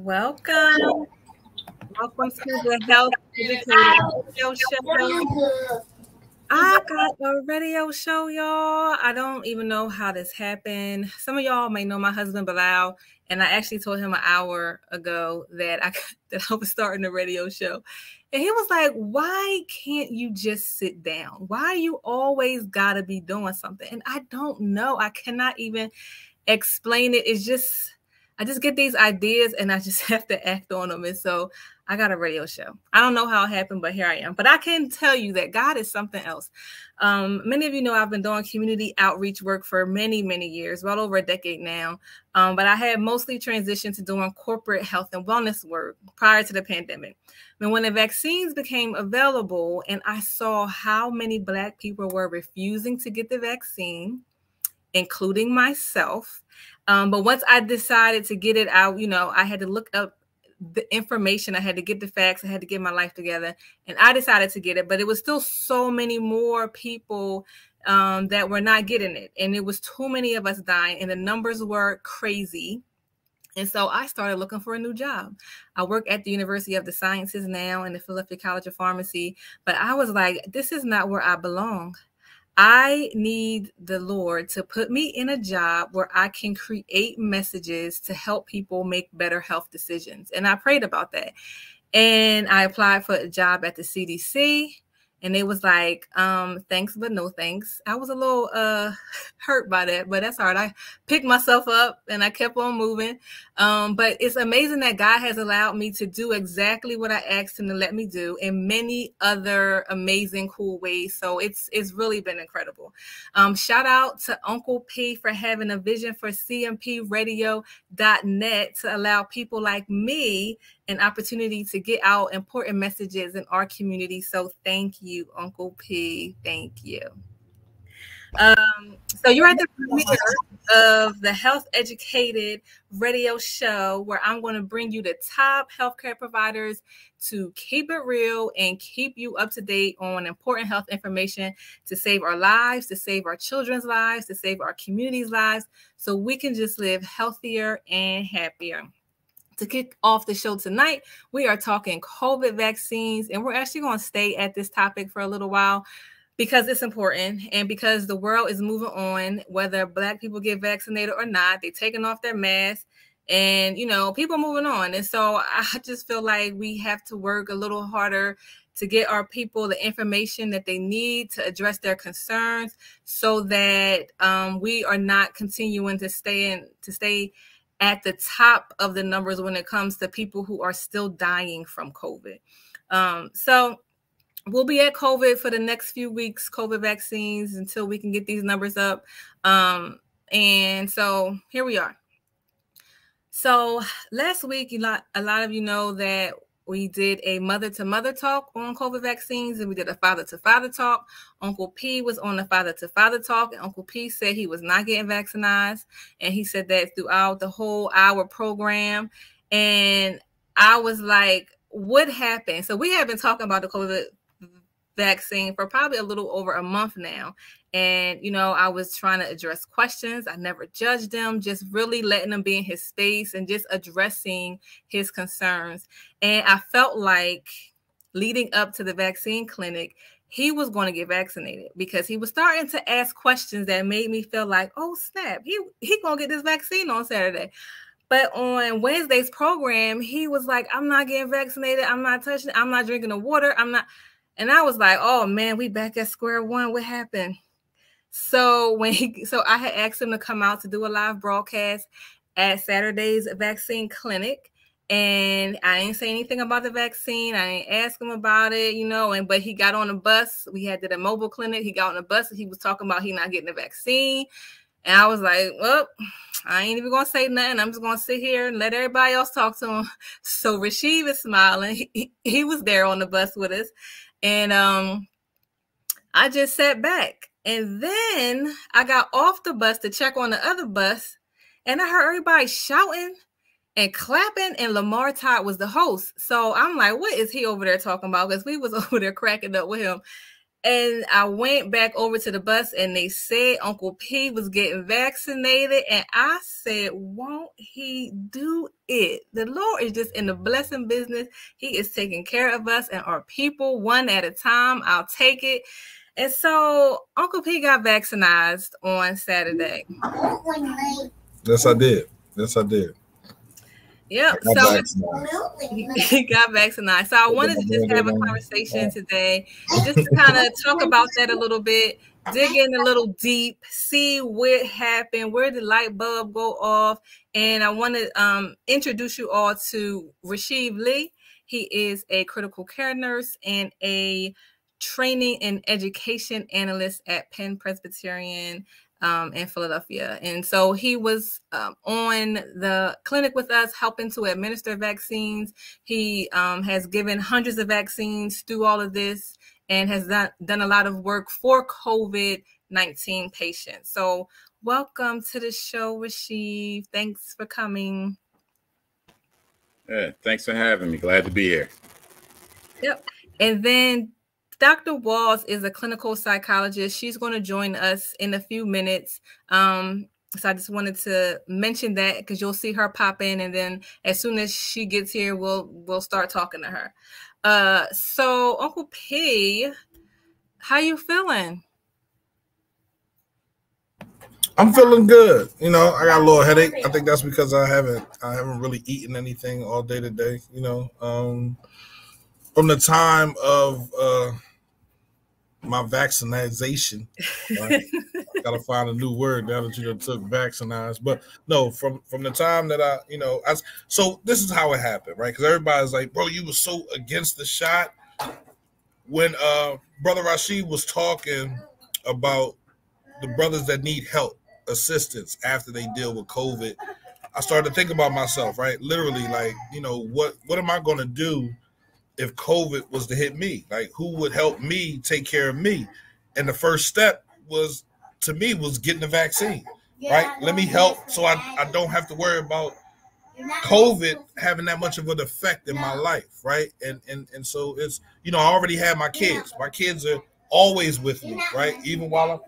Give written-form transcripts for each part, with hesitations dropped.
Welcome. Welcome to the Health Educated Radio Show. I got a radio show, y'all. I don't even know how this happened. Some of y'all may know my husband, Bilal, and I actually told him an hour ago that I was starting a radio show. And he was like, why can't you just sit down? Why you always got to be doing something? And I don't know. I cannot even explain it. It's just, I just get these ideas and I just have to act on them. And so I got a radio show. I don't know how it happened, but here I am. But I can tell you that God is something else. Many of you know I've been doing community outreach work for many, many years, well over a decade now. But I had mostly transitioned to doing corporate health and wellness work prior to the pandemic. And when the vaccines became available and I saw how many Black people were refusing to get the vaccine, including myself. But once I decided to get it out, I had to look up the information. I had to get the facts. I had to get my life together. And I decided to get it. But it was still so many more people that were not getting it. And it was too many of us dying. And the numbers were crazy. And so I started looking for a new job. I work at the University of the Sciences now in the Philadelphia College of Pharmacy. But I was like, this is not where I belong. I need the Lord to put me in a job where I can create messages to help people make better health decisions. And I prayed about that. And I applied for a job at the CDC. And it was like, thanks, but no thanks. I was a little hurt by that, but that's all right. I picked myself up and I kept on moving. But it's amazing that God has allowed me to do exactly what I asked him to let me do in many other amazing, cool ways. So it's really been incredible. Shout out to Uncle P for having a vision for cmpradio.net to allow people like me an opportunity to get out important messages in our community. So thank you, Uncle P. Thank you. So you're at the premiere of the Health Educated radio show, where I'm going to bring you the top healthcare providers to keep it real and keep you up to date on important health information to save our lives, to save our children's lives, to save our community's lives, so we can just live healthier and happier. To kick off the show tonight, we are talking COVID vaccines, and we're actually going to stay at this topic for a little while because it's important and because the world is moving on, whether Black people get vaccinated or not. They're taking off their masks and, people moving on. And so I just feel like we have to work a little harder to get our people the information that they need to address their concerns so that we are not continuing to stay at the top of the numbers when it comes to people who are still dying from COVID. So we'll be at COVID for the next few weeks, COVID vaccines, until we can get these numbers up. And so here we are. So last week, a lot of you know that we did a mother-to-mother talk on COVID vaccines, and we did a father-to-father talk. Uncle P was on the father-to-father talk, and Uncle P said he was not getting vaccinated, and he said that throughout the whole hour program. And I was like, what happened? So we have been talking about the COVID vaccine for probably a little over a month now. And, I was trying to address questions. I never judged them, just really letting him be in his space and just addressing his concerns. And I felt like leading up to the vaccine clinic, he was going to get vaccinated because he was starting to ask questions that made me feel like, oh, snap, he going to get this vaccine on Saturday. But on Wednesday's program, he was like, I'm not getting vaccinated. I'm not touching it. I'm not drinking the water. I'm not. And I was like, oh, man, we back at square one. What happened? So I had asked him to come out to do a live broadcast at Saturday's vaccine clinic. And I didn't say anything about the vaccine. I didn't ask him about it, but he got on the bus. We had did a mobile clinic. He got on the bus and he was talking about he not getting the vaccine. And I was like, well, I ain't even going to say nothing. I'm just going to sit here and let everybody else talk to him. So Rasheed is smiling. He was there on the bus with us. And I just sat back. And then I got off the bus to check on the other bus, and I heard everybody shouting and clapping, and Lamar Todd was the host. So I'm like, what is he over there talking about? Because we was over there cracking up with him. And I went back over to the bus and they said Uncle P was getting vaccinated. And I said, won't he do it? The Lord is just in the blessing business. He is taking care of us and our people one at a time. I'll take it. And so Uncle P got vaccinated on Saturday. Yes, I did. Yes, I did. Yep. So he got vaccinated. So I wanted to just have a conversation today, just to kind of talk about that a little bit, dig in a little deep, see what happened, where the light bulb go off. And I want to introduce you all to Rasheed Lee. He is a critical care nurse and a training and education analyst at Penn Presbyterian in Philadelphia. And so he was on the clinic with us, helping to administer vaccines. He has given hundreds of vaccines through all of this and has done a lot of work for COVID-19 patients. So welcome to the show, Rasheed. Thanks for coming. Yeah, thanks for having me. Glad to be here. Yep. And then Dr. Walls is a clinical psychologist. She's going to join us in a few minutes. So I just wanted to mention that because you'll see her pop in, and then as soon as she gets here, we'll start talking to her. So Uncle P, how you feeling? I'm feeling good. You know, I got a little headache. I think that's because I haven't really eaten anything all day today. You know, from the time of my vaccination, right? Gotta find a new word now that you done took vaccinized. But no, from the time that so this is how it happened, right? Because everybody's like, bro, you were so against the shot. When Brother Rasheed was talking about the brothers that need help, assistance after they deal with COVID, I started to think about myself, right? Literally, like, you know, what am I gonna do if COVID was to hit me? Like, who would help me take care of me? And the first step was getting the vaccine, right? Let me help so I don't have to worry about COVID having that much of an effect in my life, right? And so it's, you know, I already have my kids. My kids are always with me, right? Even while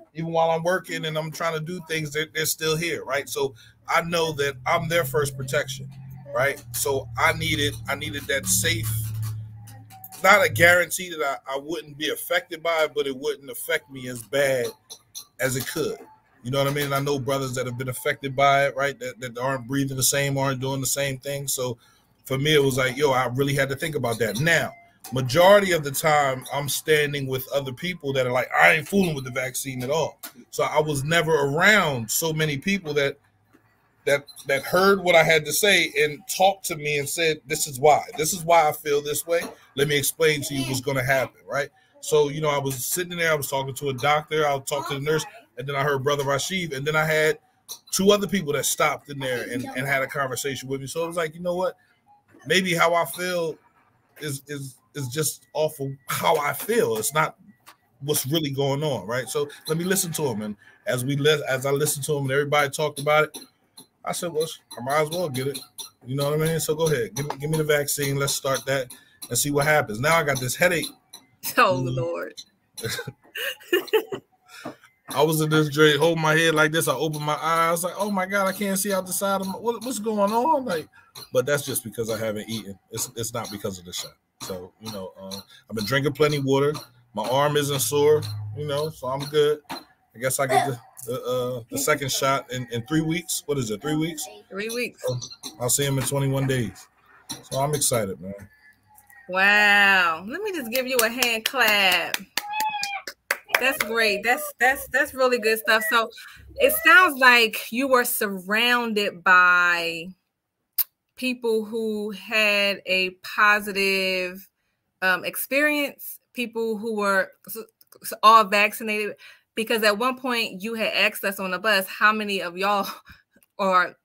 I'm working and I'm trying to do things, they're still here, right? So I know that I'm their first protection, right? So I needed that safe, not a guarantee that I wouldn't be affected by it, but it wouldn't affect me as bad as it could. You know what I mean? And I know brothers that have been affected by it, right? That aren't breathing the same, aren't doing the same thing. So for me, it was like, yo, I really had to think about that. Now, majority of the time, I'm standing with other people that are like, I ain't fooling with the vaccine at all. So I was never around so many people that heard what I had to say and talked to me and said, this is why I feel this way. Let me explain to you what's going to happen, right? So, you know, I was sitting there, I was talking to a doctor, I was talking to the nurse, and then I heard Brother Rasheed, and then I had two other people that stopped in there and had a conversation with me. So it was like, you know what? Maybe how I feel is just off of how I feel. It's not what's really going on, right? So let me listen to him. And as I listened to him and everybody talked about it, I said, well, I might as well get it. You know what I mean? So go ahead. Give me the vaccine. Let's start that and see what happens. Now I got this headache. Oh, Lord. I was in this dream, holding my head like this. I opened my eyes. I was like, oh, my God, I can't see out the side of my – what's going on? Like, but that's just because I haven't eaten. It's not because of the shot. So, you know, I've been drinking plenty of water. My arm isn't sore, you know, so I'm good. I guess I get the second shot in 3 weeks. What is it, 3 weeks? 3 weeks. So I'll see him in 21 days. So I'm excited, man. Wow. Let me just give you a hand clap. That's great. That's really good stuff. So it sounds like you were surrounded by people who had a positive experience, people who were all vaccinated, because at one point you had asked us on the bus how many of y'all are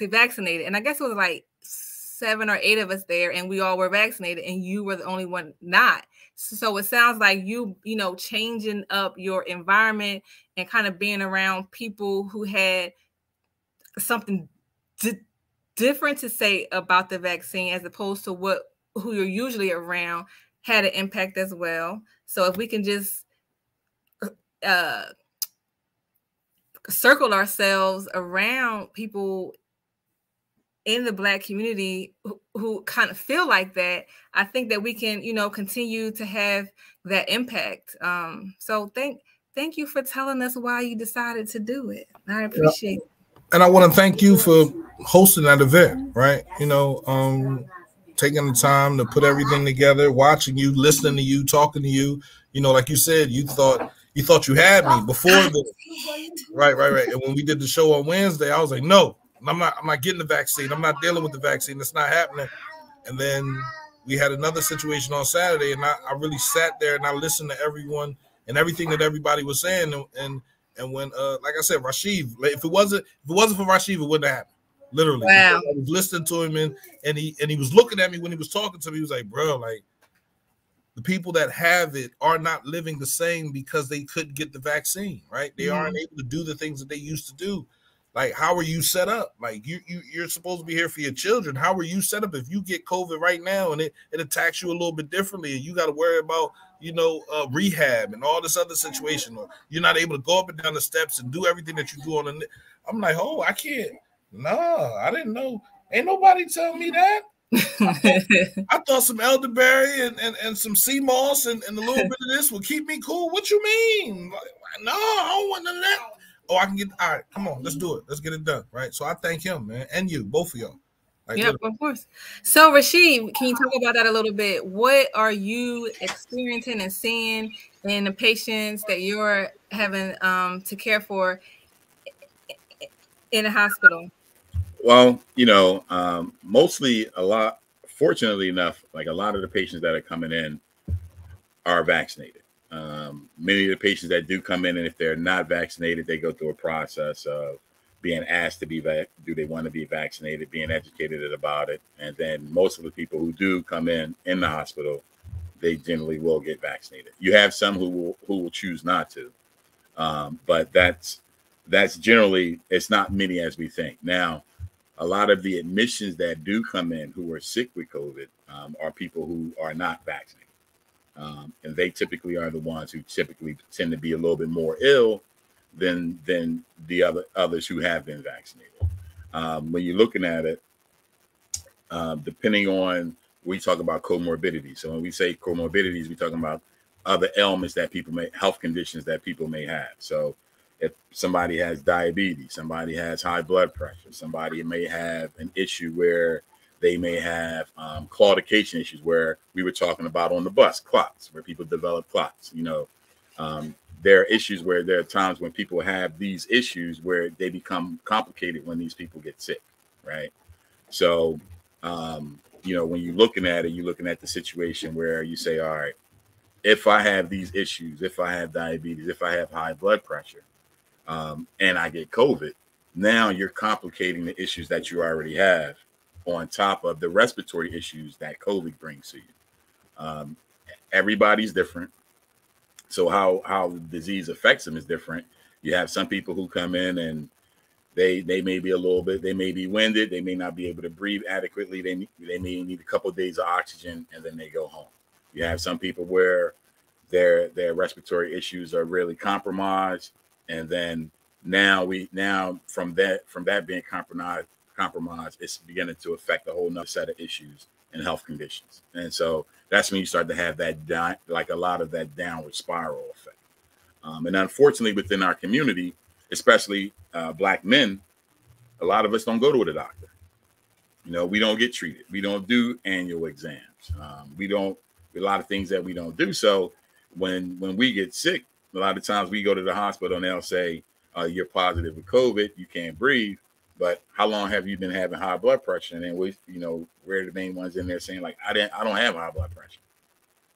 vaccinated. And I guess it was like 7 or 8 of us there, and we all were vaccinated, and you were the only one not. So it sounds like you know, changing up your environment and kind of being around people who had something different to say about the vaccine as opposed to who you're usually around had an impact as well. So if we can just circle ourselves around people in the Black community who kind of feel like that, I think that we can, continue to have that impact. So thank you for telling us why you decided to do it. I appreciate it. And I want to thank you for hosting that event, right? Taking the time to put everything together, watching you, listening to you, talking to you. Like you said, you thought you had me before the right. And when we did the show on Wednesday, I was like, no, I'm not getting the vaccine. I'm not dealing with the vaccine. It's not happening. And then we had another situation on Saturday, and I really sat there and I listened to everyone and everything that everybody was saying. And when, like I said, Rashid, if it wasn't for Rashid, it wouldn't have happened. Literally, wow. I was listening to him, and he was looking at me when he was talking to me. He was like, "Bro, like the people that have it are not living the same because they couldn't get the vaccine, right? They aren't able to do the things that they used to do. Like, how are you set up? Like, you're supposed to be here for your children. How are you set up if you get COVID right now and it attacks you a little bit differently, and you got to worry about rehab and all this other situation, or you're not able to go up and down the steps and do everything that you do on the." I'm like, oh, I can't. No, I didn't know. Ain't nobody tell me that. I thought some elderberry and some sea moss and a little bit of this would keep me cool. What you mean? No, I don't want none of that. Oh, I can get. All right, come on, let's do it. Let's get it done, right? So I thank him, man, and you, both of y'all. Like, yep, of course. So Rashid, can you talk about that a little bit? What are you experiencing and seeing in the patients that you're having to care for in a hospital? Well, mostly fortunately enough, like a lot of the patients that are coming in are vaccinated. Many of the patients that do come in, and if they're not vaccinated, they go through a process of being asked to be do they want to be vaccinated, being educated about it. And then most of the people who do come in the hospital, they generally will get vaccinated. You have some who will choose not to. But that's generally, it's not many as we think. Now, a lot of the admissions that do come in who are sick with COVID are people who are not vaccinated. And they typically are the ones who typically tend to be a little bit more ill than the others who have been vaccinated. When you're looking at it, depending on, we talk about comorbidities. So when we say comorbidities, we're talking about other ailments that people health conditions that people may have. So if somebody has diabetes, somebody has high blood pressure, somebody may have an issue where they may have claudication issues, where we were talking about on the bus, clots, where people develop clots. There are issues where there are times when people have these issues where they become complicated when these people get sick, right? So, when you're looking at it, you're looking at the situation where you say, all right, if I have these issues, if I have diabetes, if I have high blood pressure, and I get COVID, now you're complicating the issues that you already have on top of the respiratory issues that COVID brings to you. Everybody's different. So how the disease affects them is different. You have some people who come in and they may be they may be winded. They may not be able to breathe adequately. They may need a couple of days of oxygen and then they go home. You have some people where their respiratory issues are really compromised. And then now from that being compromised, it's beginning to affect a whole nother set of issues and health conditions. And so that's when you start to have that like a lot of that downward spiral effect. And unfortunately, within our community, especially Black men, a lot of us don't go to the doctor. We don't get treated. We don't do annual exams. We don't, a lot of things that we don't do. So when we get sick, a lot of times we go to the hospital and they'll say, you're positive with COVID, you can't breathe. But how long have you been having high blood pressure? And then we're the main ones in there saying like, I don't have high blood pressure.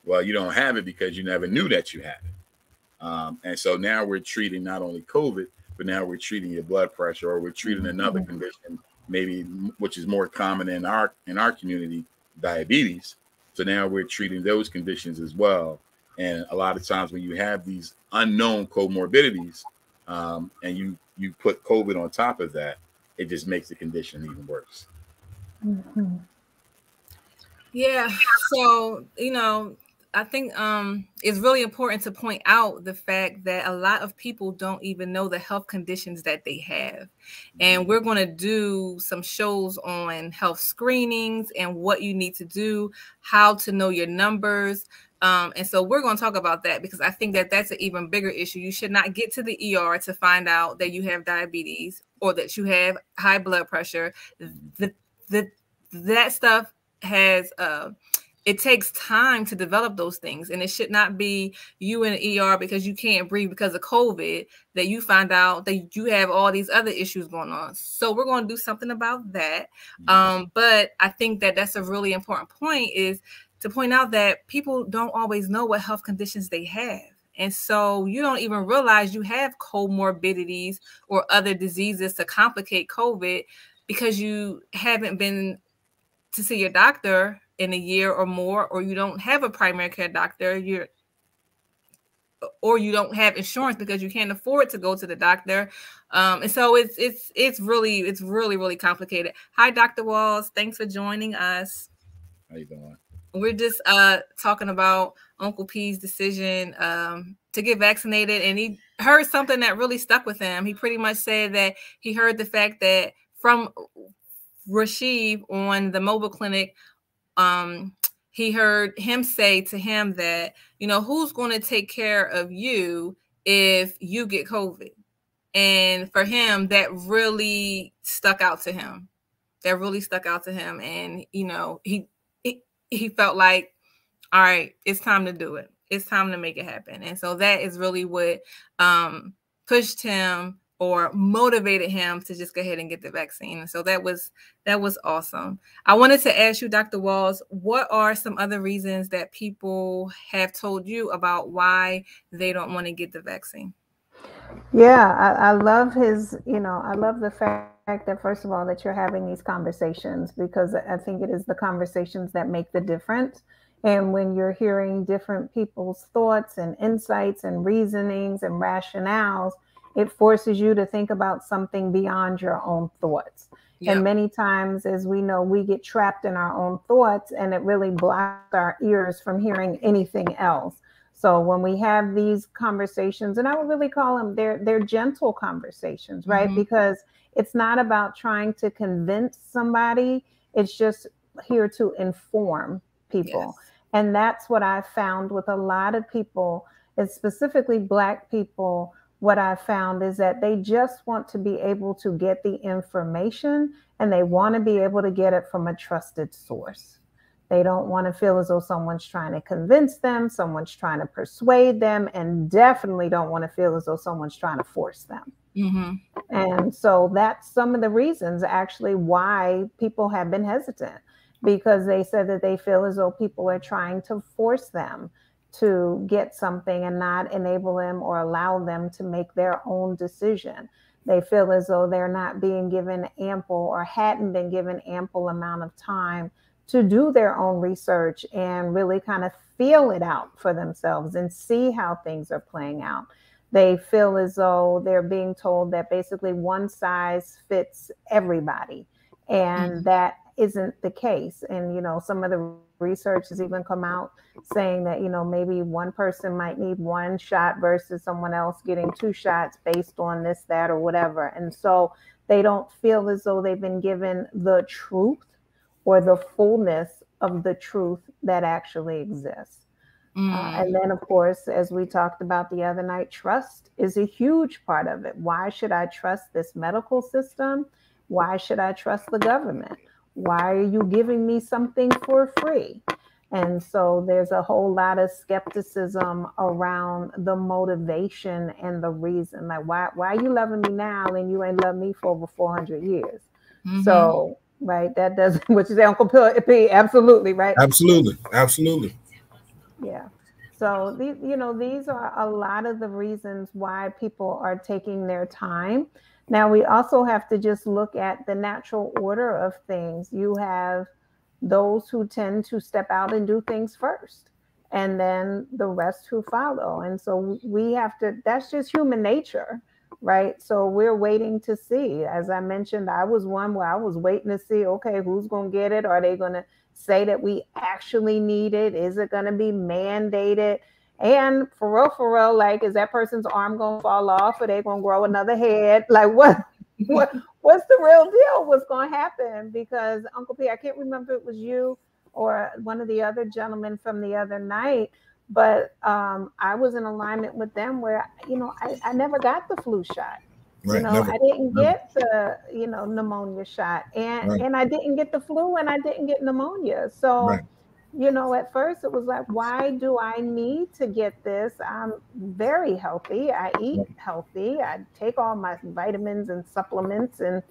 Well, you don't have it because you never knew that you had it. And so now we're treating not only COVID, but now we're treating your blood pressure, or we're treating another condition, maybe which is more common in our community, diabetes. So now we're treating those conditions as well. And a lot of times when you have these unknown comorbidities, and you put COVID on top of that, it just makes the condition even worse. Yeah. So, I think it's really important to point out the fact that a lot of people don't even know the health conditions that they have. And we're going to do some shows on health screenings and what you need to do, how to know your numbers. And so we're going to talk about that because I think that that's an even bigger issue. You should not get to the ER to find out that you have diabetes or that you have high blood pressure. That stuff has it takes time to develop those things, and it should not be you in the ER because you can't breathe because of COVID that you find out that you have all these other issues going on. So we're going to do something about that. But I think that that's a really important point, is to point out that people don't always know what health conditions they have. And so you don't even realize you have comorbidities or other diseases to complicate COVID because you haven't been to see your doctor in a year or more, or you don't have a primary care doctor, or you don't have insurance because you can't afford to go to the doctor. And so it's really complicated. Hi, Dr. Walls. Thanks for joining us. How you doing? We're just talking about Uncle P's decision to get vaccinated, and he heard something that really stuck with him. He pretty much said that he heard the fact that from Rashid on the mobile clinic, he heard him say to him that, who's going to take care of you if you get COVID? And for him, that really stuck out to him. And, he felt like, all right, it's time to do it. It's time to make it happen. And so that is really what pushed him or motivated him to just go ahead and get the vaccine. And so that was awesome. I wanted to ask you, Dr. Walls, what are some other reasons that people have told you about why they don't want to get the vaccine? Yeah, I love I love the fact that, first of all, that you're having these conversations, because I think it is the conversations that make the difference. And when you're hearing different people's thoughts and insights and reasonings and rationales, it forces you to think about something beyond your own thoughts. Yep. And many times, as we know, we get trapped in our own thoughts, and it really blocks our ears from hearing anything else. So when we have these conversations, and I would really call them, they're gentle conversations, right? Mm-hmm. Because it's not about trying to convince somebody. It's just here to inform people. Yes. And that's what I found with a lot of people, and specifically Black people. What I found is that they just want to be able to get the information, and they want to be able to get it from a trusted source. They don't want to feel as though someone's trying to convince them, someone's trying to persuade them, and definitely don't want to feel as though someone's trying to force them. Mm-hmm. And so that's some of the reasons actually why people have been hesitant, because they said that they feel as though people are trying to force them to get something and not enable them or allow them to make their own decision. They feel as though they're not being given ample, or hadn't been given ample amount of time to do their own research and really kind of feel it out for themselves and see how things are playing out. They feel as though they're being told that basically one size fits everybody, and that isn't the case. And, some of the research has even come out saying that, maybe one person might need one shot versus someone else getting 2 shots based on this, that, or whatever. And so they don't feel as though they've been given the truth or the fullness of the truth that actually exists. And then, of course, as we talked about the other night, trust is a huge part of it. Why should I trust this medical system? Why should I trust the government? Why are you giving me something for free? And so there's a whole lot of skepticism around the motivation and the reason. Like, why are you loving me now and you ain't loved me for over 400 years? Mm-hmm. So, right, that doesn't, what you say, Uncle P, absolutely, right? Absolutely. Yeah. So these are a lot of the reasons why people are taking their time. Now, we also have to just look at the natural order of things. You have those who tend to step out and do things first, and then the rest who follow. And so we have to, that's just human nature, right? So we're waiting to see. As I mentioned, I was one where I was waiting to see, okay, who's going to get it? Are they going to say that we actually need it? Is it going to be mandated? And for real, like, is that person's arm going to fall off, or they going to grow another head? Like, what's the real deal? What's going to happen? Because Uncle P, I can't remember if it was you or one of the other gentlemen from the other night, but I was in alignment with them where, I never got the flu shot. Right, I didn't get the, pneumonia shot, and I didn't get the flu, and I didn't get pneumonia. So, at first it was like, why do I need to get this? I'm very healthy. I eat healthy. I take all my vitamins and supplements and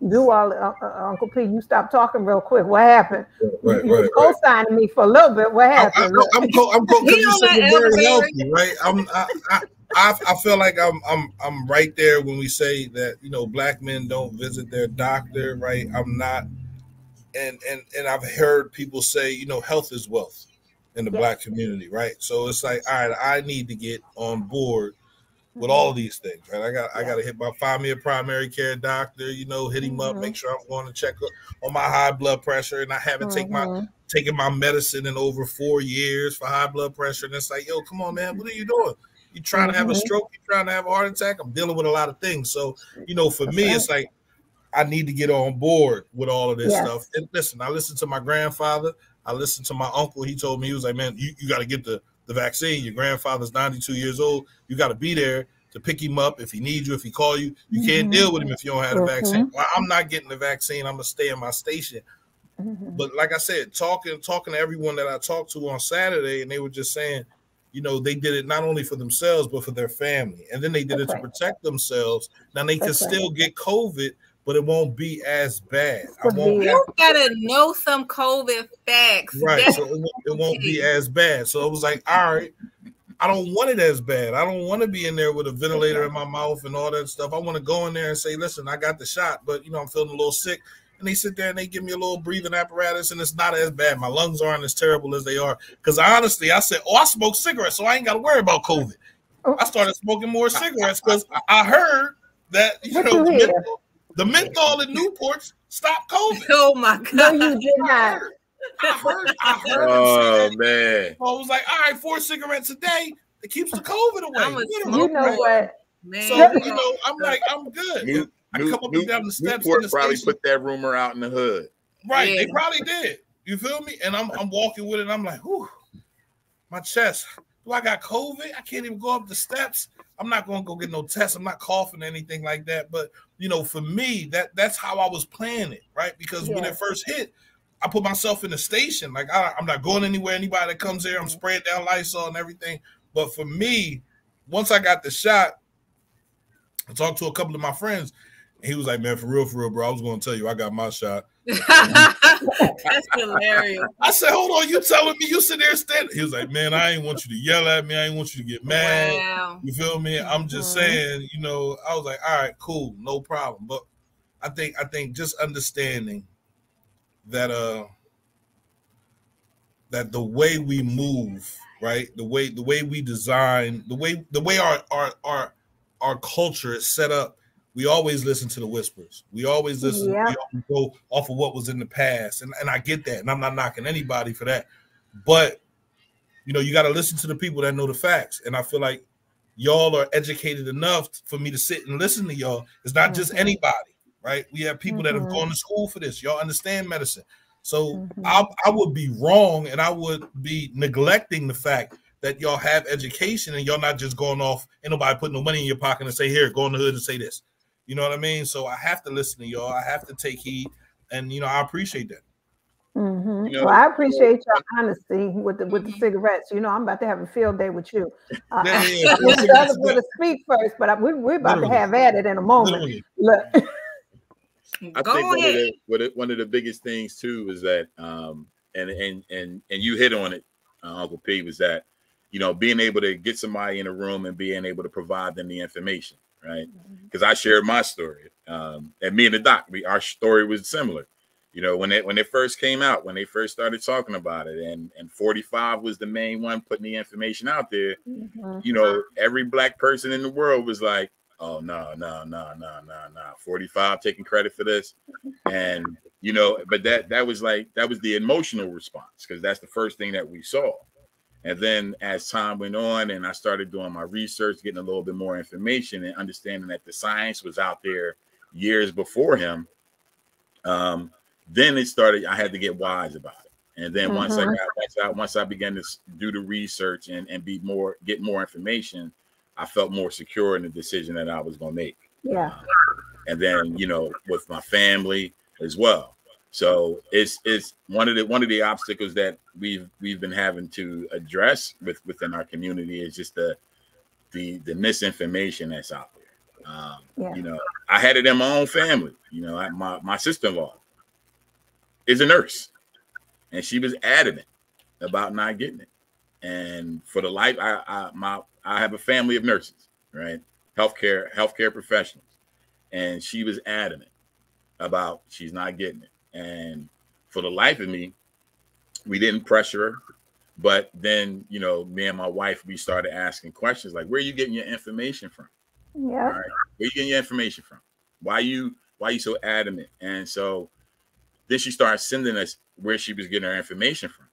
do all. Uncle P, you stopped talking real quick. What happened? You were co-signing me for a little bit. What happened? I'm because you said you're very healthy, right? I feel like I'm right there when we say that, Black men don't visit their doctor, right? I'm not. And I've heard people say, health is wealth in the Black community, right? So it's like, all right, I need to get on board with all of these things, right? I got to hit my 5-year primary care doctor, hit him up, make sure I'm going to check on my high blood pressure, and I haven't taken my medicine in over 4 years for high blood pressure. And it's like, yo, come on, man, what are you doing? You trying to have a stroke? You trying to have a heart attack? I'm dealing with a lot of things. So, for me, it's like, I need to get on board with all of this stuff. And listen, I listened to my grandfather. I listened to my uncle. He told me, he was like, man, you got to get the vaccine. Your grandfather's 92 years old. You got to be there to pick him up if he needs you, if he call you. You can't deal with him if you don't have the vaccine. Well, I'm not getting the vaccine. I'm going to stay in my station. But like I said, talking to everyone that I talked to on Saturday, and they were just saying, they did it not only for themselves, but for their family. And then they did it to protect themselves. Now they can still get COVID, but it won't be as bad. You gotta know some COVID facts. Right. So it won't be as bad. So it was like, all right, I don't want it as bad. I don't want to be in there with a ventilator in my mouth and all that stuff. I want to go in there and say, listen, I got the shot, but I'm feeling a little sick. And they sit there and they give me a little breathing apparatus, and it's not as bad. My lungs aren't as terrible as they are. Because honestly, I said, I smoke cigarettes, so I ain't got to worry about COVID. I started smoking more cigarettes because I heard that, the menthol in Newports stopped COVID. Oh my God! No, you did not. I heard. Oh man! So I was like, all right, 4 cigarettes a day. It keeps the COVID away. You know what? Man. So I'm like, I'm good. I come up and down the steps. Newport probably put that rumor out in the hood. Right, they probably did. You feel me? And I'm walking with it. And I'm like, whew, my chest. Do I got COVID? I can't even go up the steps. I'm not going to go get no tests. I'm not coughing or anything like that. But, for me, that's how I was playing it, right? Because when it first hit, I put myself in the station. Like, I'm not going anywhere. Anybody that comes here, I'm spraying down Lysol and everything. But for me, once I got the shot, I talked to a couple of my friends. And he was like, man, for real, bro, I was going to tell you I got my shot. That's hilarious. I said, hold on, you telling me you sit there standing? He was like, man, I ain't want you to yell at me. I ain't want you to get mad. Wow. You feel me? I'm just saying, I was like, all right, cool, no problem. But I think just understanding that that the way we move, right? The way we design, the way our culture is set up. We always listen to the whispers. We always listen. We always go off of what was in the past. And I get that. And I'm not knocking anybody for that. But, you got to listen to the people that know the facts. And I feel like y'all are educated enough for me to sit and listen to y'all. It's not just anybody, right? We have people that have gone to school for this. Y'all understand medicine. So I would be wrong, and I would be neglecting the fact that y'all have education and y'all not just going off, ain't nobody putting no money in your pocket and say, here, go in the hood and say this. You know what I mean? So I have to listen to y'all. I have to take heed. And, I appreciate that. Well, I appreciate your honesty with the cigarettes. I'm about to have a field day with you. The other going to speak first, but we're about to have at it in a moment. Look. I think one of the biggest things too is that, and you hit on it, Uncle P, was that, being able to get somebody in a room and being able to provide them the information, right? Because I shared my story, and me and the doc, our story was similar. When it first came out, when they first started talking about it, and 45 was the main one putting the information out there. Every Black person in the world was like, oh, no. 45 taking credit for this. And you know, but that was the emotional response, because that's the first thing that we saw. And then as time went on and I started doing my research, getting a little bit more information and understanding that the science was out there years before him, then it started, I had to get wise about it. And then once I began to do the research and get more information, I felt more secure in the decision that I was going to make. Yeah. And then, you know, with my family as well. So it's one of the obstacles that we've been having to address within our community is just the misinformation that's out there. You know, I had it in my own family. You know, my sister-in-law is a nurse, and she was adamant about not getting it. And for the life, I have a family of nurses, right? Healthcare professionals, and she was adamant about she's not getting it. And for the life of me, we didn't pressure her. But then, you know, me and my wife, we started asking questions like, where are you getting your information from? Yeah. Right? Where are you getting your information from? Why you so adamant? And so then she started sending us where she was getting her information from.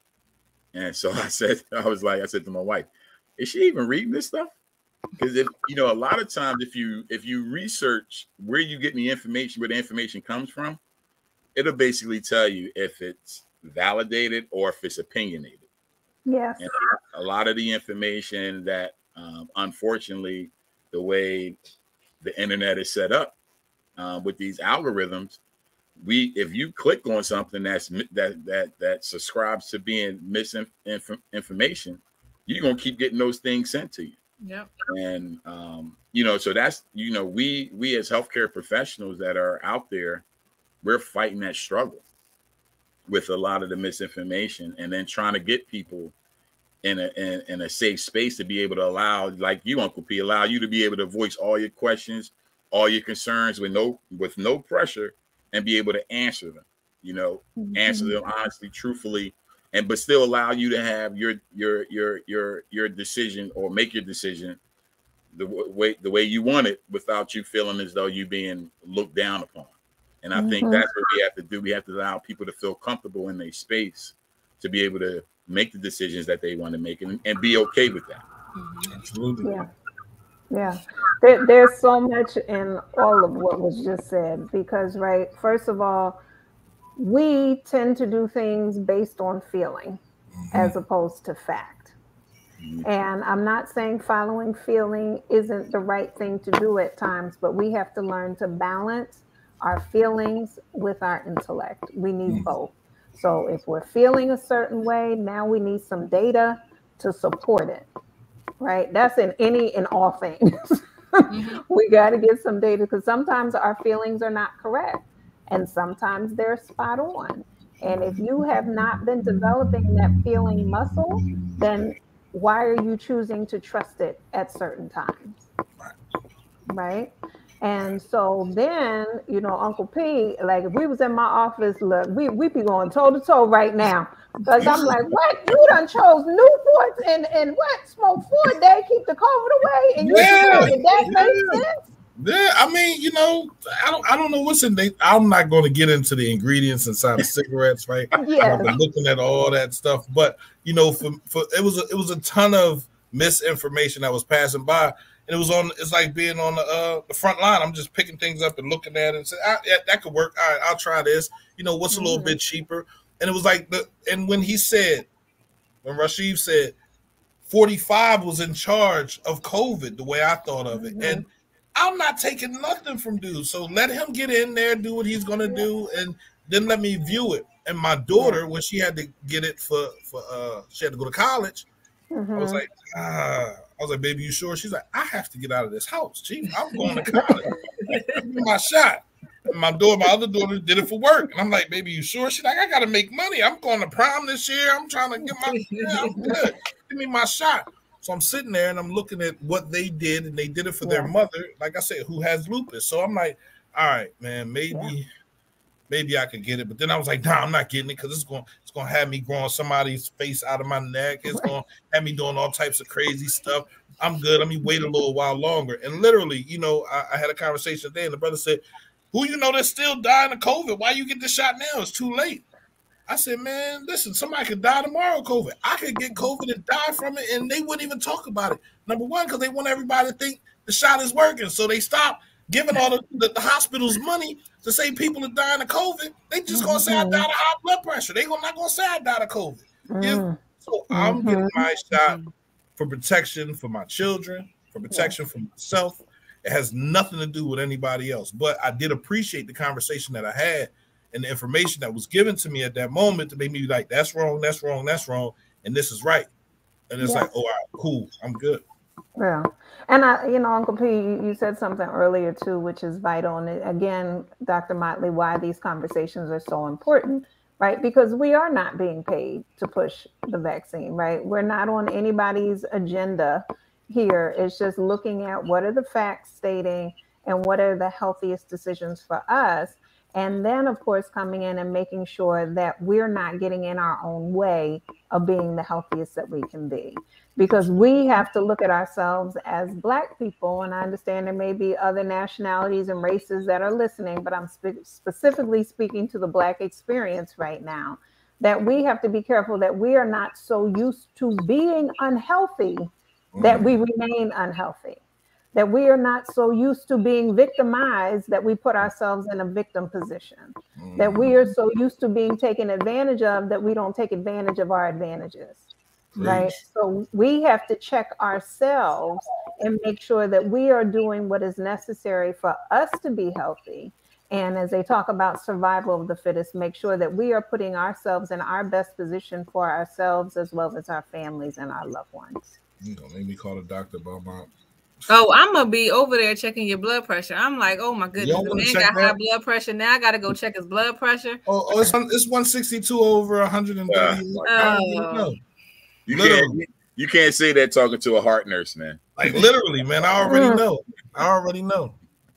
And so I said to my wife, is she even reading this stuff? Because if, you know, a lot of times if you research where you get the information, where the information comes from, it'll basically tell you if it's validated or if it's opinionated. Yes. And a lot of the information that, unfortunately, the way the internet is set up with these algorithms, if you click on something that subscribes to being misinformation, you're gonna keep getting those things sent to you. Yep. And you know, so that's, you know, we as healthcare professionals that are out there, we're fighting that struggle with a lot of the misinformation, and then trying to get people in a safe space to be able to allow, like you, Uncle P, allow you to be able to voice all your questions, all your concerns with no pressure, and be able to answer them, you know, answer them honestly, truthfully, but still allow you to have your decision, or make your decision the way you want it, without you feeling as though you being looked down upon. And I think that's what we have to do. We have to allow people to feel comfortable in their space to be able to make the decisions that they want to make, and be okay with that. Absolutely. Yeah. Yeah. There's so much in all of what was just said, because, right, first of all, we tend to do things based on feeling as opposed to fact. And I'm not saying following feeling isn't the right thing to do at times, but we have to learn to balance our feelings with our intellect. We need both. So if we're feeling a certain way, now we need some data to support it, right? That's in all things. We got to get some data, because sometimes our feelings are not correct, and sometimes they're spot on. And if you have not been developing that feeling muscle, then why are you choosing to trust it at certain times? Right? And so then, you know, Uncle P, like if we was in my office, look, we be going toe to toe right now, because I'm like, what? You done chose Newports and what? Smoke 4 a day, keep the COVID away, and you that makes sense? Yeah, I mean, you know, I don't know what's in there. I'm not going to get into the ingredients inside of cigarettes, right? Yeah. I've been looking at all that stuff, but you know, for it was a ton of misinformation that was passing by. And it's like being on the front line. I'm just picking things up and looking at it and saying, yeah, that could work. All right, I'll try this. You know, what's a little bit cheaper? And it was like and when Rashid said 45 was in charge of COVID, the way I thought of it. And I'm not taking nothing from dude. So let him get in there, do what he's gonna do, and then let me view it. And my daughter, when she had to get it for she had to go to college, I was like, baby, you sure? She's like, I have to get out of this house, Chief. I'm going to college. Give me my shot. And my other daughter did it for work. And I'm like, baby, you sure? She's like, I got to make money. I'm going to prom this year. I'm trying to get I'm good. Give me my shot. So I'm sitting there and I'm looking at what they did, and they did it for their mother, like I said, who has lupus. So I'm like, all right, man, maybe I could get it. But then I was like, nah, I'm not getting it, because it's going to have me growing somebody's face out of my neck. It's going to have me doing all types of crazy stuff. I'm good. Let me wait a little while longer. And literally, you know, I had a conversation today, and the brother said, who you know that's still dying of COVID? Why you get the shot now? It's too late. I said, man, listen, somebody could die tomorrow of COVID. I could get COVID and die from it, and they wouldn't even talk about it. Number one, because they want everybody to think the shot is working. So they stop giving all the hospitals money to say people are dying of COVID. They just going to say I died of high blood pressure. They're not going to say I died of COVID. So I'm getting my shot for protection for my children, for protection for myself. It has nothing to do with anybody else. But I did appreciate the conversation that I had and the information that was given to me at that moment to make me be like, that's wrong, that's wrong, that's wrong, and this is right. And it's like, oh, all right, cool, I'm good. Yeah. And Uncle P, you said something earlier too, which is vital. And again, Dr. Motley, why these conversations are so important, right? Because we are not being paid to push the vaccine, right? We're not on anybody's agenda here. It's just looking at what are the facts stating and what are the healthiest decisions for us. And then, of course, coming in and making sure that we're not getting in our own way of being the healthiest that we can be. Because we have to look at ourselves as Black people. And I understand there may be other nationalities and races that are listening, but I'm specifically speaking to the Black experience right now, that we have to be careful that we are not so used to being unhealthy that we remain unhealthy. That we are not so used to being victimized that we put ourselves in a victim position, that we are so used to being taken advantage of that we don't take advantage of our advantages, right? So we have to check ourselves and make sure that we are doing what is necessary for us to be healthy. And as they talk about survival of the fittest, make sure that we are putting ourselves in our best position for ourselves as well as our families and our loved ones. You know, make me call the doctor about my... Oh, I'm gonna be over there checking your blood pressure. I'm like, oh my goodness, the man got high blood pressure. Now I gotta go check his blood pressure. Oh, it's 162 over 130. You can't say that talking to a heart nurse, man. Like literally, man. I already know.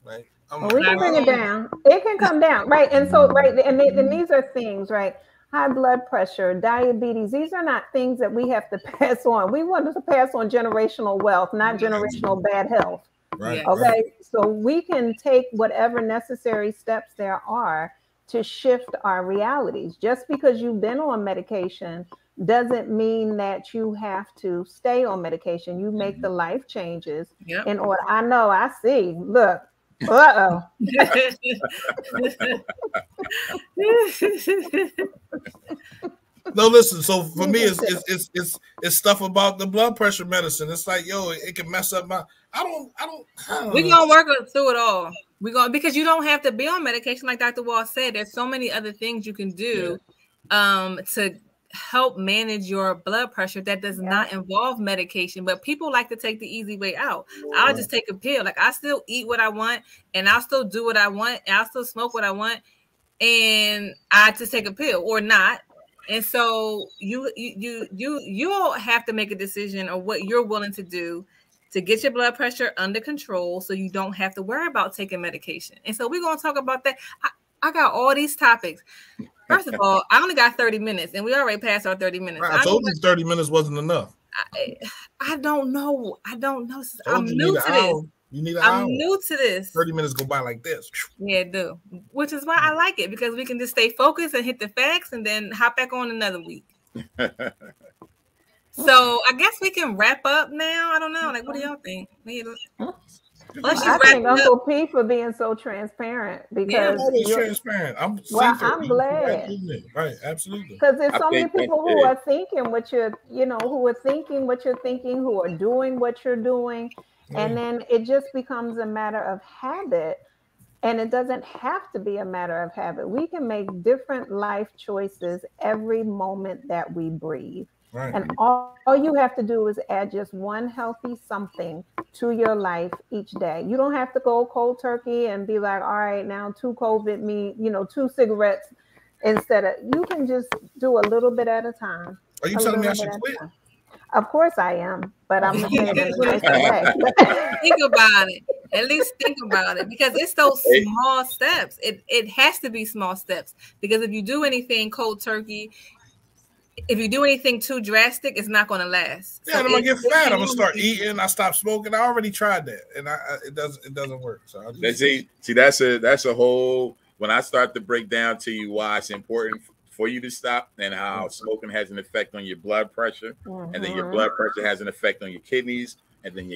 Right? We can bring it down. It can come down, right? And so, right, and these are things, right? High blood pressure, diabetes, these are not things that we have to pass on. We want to pass on generational wealth, not generational bad health. Right. Okay. Right. So we can take whatever necessary steps there are to shift our realities. Just because you've been on medication doesn't mean that you have to stay on medication. You make the life changes in order. I know, I see. Look. No, listen. So for me, it's stuff about the blood pressure medicine. It's like, yo, it can mess up my. I don't. We're gonna work through it all. Because you don't have to be on medication, like Dr. Wall said. There's so many other things you can do, to help manage your blood pressure that does not involve medication. But people like to take the easy way out. I'll just take a pill. Like, I still eat what I want, and I'll still do what I want, and I'll still smoke what I want, and I just take a pill or not. And so you all have to make a decision on what you're willing to do to get your blood pressure under control, so you don't have to worry about taking medication. And so we're going to talk about that. I got all these topics. First of all, I only got 30 minutes, and we already passed our 30 minutes. I told you 30 minutes wasn't enough. I don't know. I'm new to this. You need an hour. I'm new to this. 30 minutes go by like this. Yeah, it do. Which is why I like it, because we can just stay focused and hit the facts and then hop back on another week. So I guess we can wrap up now. I don't know. Like, what do y'all think? I thank Uncle P for being so transparent, because I'm always transparent. I'm glad. Right, absolutely. Because there's so many people who are thinking what you're, who are thinking what you're thinking, who are doing what you're doing. And then it just becomes a matter of habit. And it doesn't have to be a matter of habit. We can make different life choices every moment that we breathe. Right. And all you have to do is add just one healthy something to your life each day. You don't have to go cold turkey and be like, all right, now 2 COVID mean, 2 cigarettes instead of. You can just do a little bit at a time. Are you telling me I should quit? Of course I am, but I'm saying it in a nice way. Think about it. At least think about it, because it's those small steps. It has to be small steps, because if you do anything cold turkey, if you do anything too drastic, it's not going to last. Yeah, I'm gonna get fat. I'm gonna start eating. I stopped smoking. I already tried that, and it doesn't work. So I just, see that's a whole. When I start to break down to you why it's important for you to stop and how smoking has an effect on your blood pressure, and then your blood pressure has an effect on your kidneys, and then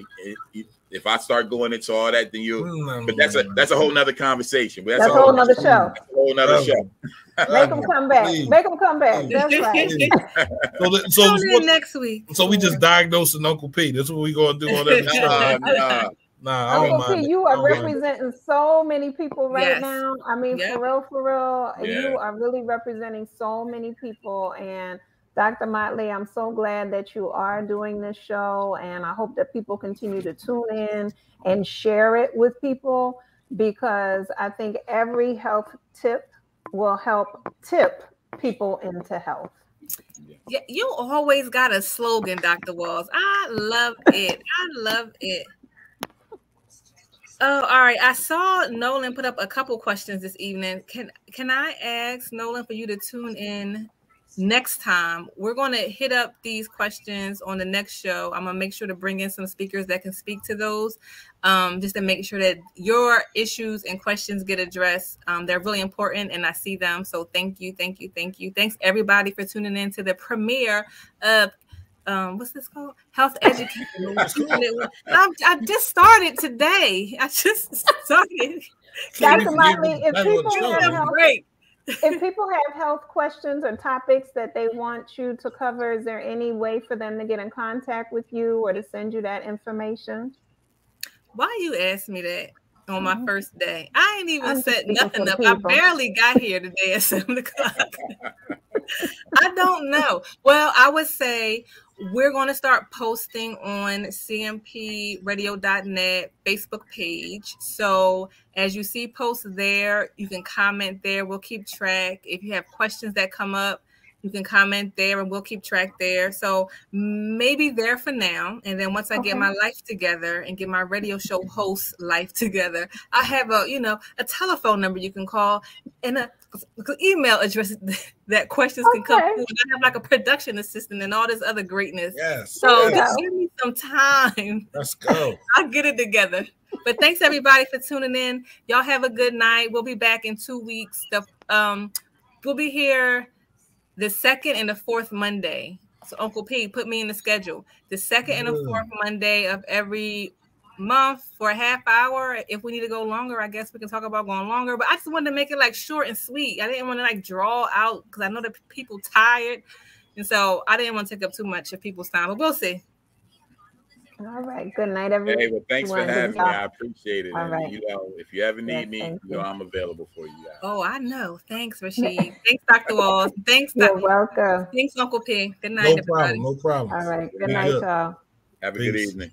if I start going into all that, then but that's a whole nother conversation. But that's a whole nother show. A whole nother show. Make them come back. Please. Make them come back. That's right. So next week. So we just diagnosing Uncle P. That's what we gonna do on every show. Nah, Uncle P, you are representing so many people right now. I mean, for real, you are really representing so many people. And Dr. Motley, I'm so glad that you are doing this show, and I hope that people continue to tune in and share it with people, because I think every health tip will help tip people into health. Yeah, you always got a slogan, Dr. Walls. I love it. I love it. Oh, all right. I saw Nolan put up a couple questions this evening. Can I ask Nolan for you to tune in next time? We're going to hit up these questions on the next show. I'm going to make sure to bring in some speakers that can speak to those, just to make sure that your issues and questions get addressed. They're really important, and I see them. So thank you. Thanks, everybody, for tuning in to the premiere of what's this called? Health Education. I just started today. Dr. Motley, if people have health questions or topics that they want you to cover, is there any way for them to get in contact with you or to send you that information? Why you asked me that on my first day? I ain't even set nothing up. I barely got here today at 7 o'clock. I don't know. Well, I would say we're going to start posting on cmpradio.net Facebook page. So as you see posts there, you can comment there. We'll keep track. If you have questions that come up, you can comment there and we'll keep track there. So maybe there for now. And then once I get my life together and get my radio show host life together, I have a telephone number you can call and a email address that questions can come through. And I have like a production assistant and all this other greatness. Yes. So just give me some time. Let's go. I'll get it together. But thanks everybody for tuning in. Y'all have a good night. We'll be back in 2 weeks. We'll be here the 2nd and the 4th Monday. So Uncle P, put me in the schedule. The 2nd and the 4th Monday of every month for a half hour. If we need to go longer, I guess we can talk about going longer. But I just wanted to make it like short and sweet. I didn't want to like draw out because I know that people tired. And so I didn't want to take up too much of people's time. But we'll see. All right. Good night, everyone. Hey, well, thanks for having me. I appreciate it. All right. If you ever need me, I'm available for you guys. Oh, I know. Thanks, Rashid. Thanks, Dr. Walls. Thanks, You're welcome. Thanks, Uncle P. Good night, everybody. No problem. All right. Good night, y'all. Have a good evening.